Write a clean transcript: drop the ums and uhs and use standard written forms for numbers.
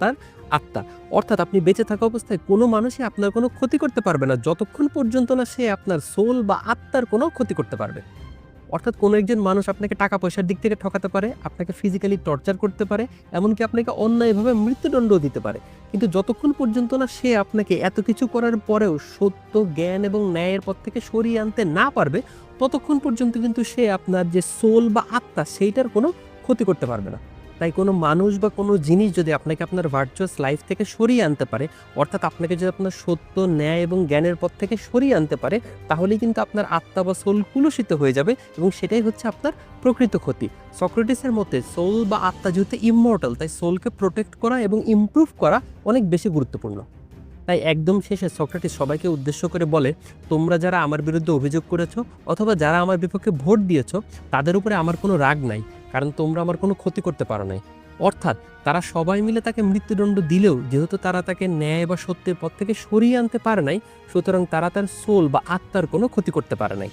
তার আত্মা। অর্থাৎ আপনি বেঁচে থাকা অবস্থায় কোনো মানুষই আপনার কোনো ক্ষতি করতে পারবে না, যতক্ষণ পর্যন্ত না সে আপনার সোল বা আত্মার কোনো ক্ষতি করতে পারবে। অর্থাৎ কোনো একজন মানুষ আপনাকে টাকা পয়সার দিক থেকে ঠকাতে পারে, আপনাকে ফিজিক্যালি টর্চার করতে পারে, এমনকি আপনাকে অন্যায়ভাবে মৃত্যুদণ্ডও দিতে পারে। কিন্তু যতক্ষণ পর্যন্ত না সে আপনাকে এত কিছু করার পরেও সত্য, জ্ঞান এবং ন্যায়ের পথ থেকে সরিয়ে আনতে না পারবে, ততক্ষণ পর্যন্ত কিন্তু সে আপনার যে সোল বা আত্মা সেইটার কোনো ক্ষতি করতে পারবে না। তাই কোনো মানুষ বা কোনো জিনিস যদি আপনাকে আপনার ভার্চুয়াস লাইফ থেকে সরিয়ে আনতে পারে, অর্থাৎ আপনাকে যদি আপনার সত্য, ন্যায় এবং জ্ঞানের পথ থেকে সরিয়ে আনতে পারে, তাহলেই কিন্তু আপনার আত্মা বা সোল কুলুষিত হয়ে যাবে এবং সেটাই হচ্ছে আপনার প্রকৃত ক্ষতি। সক্রেটিসের মতে সোল বা আত্মা যেহেতু ইমমর্টাল, তাই সোলকে প্রোটেক্ট করা এবং ইমপ্রুভ করা অনেক বেশি গুরুত্বপূর্ণ। তাই একদম শেষে সক্রেটিস সবাইকে উদ্দেশ্য করে বলে, তোমরা যারা আমার বিরুদ্ধে অভিযোগ করেছো অথবা যারা আমার বিপক্ষে ভোট দিয়েছো, তাদের উপরে আমার কোনো রাগ নাই, কারণ তোমরা আমার কোনো ক্ষতি করতে পারো নাই। অর্থাৎ তারা সবাই মিলে তাকে মৃত্যুদণ্ড দিলেও যেহেতু তারা তাকে ন্যায় বা সত্যের পথ থেকে সরিয়ে আনতে পারে নাই, সুতরাং তারা তার সোল বা আত্মার কোনো ক্ষতি করতে পারে নাই।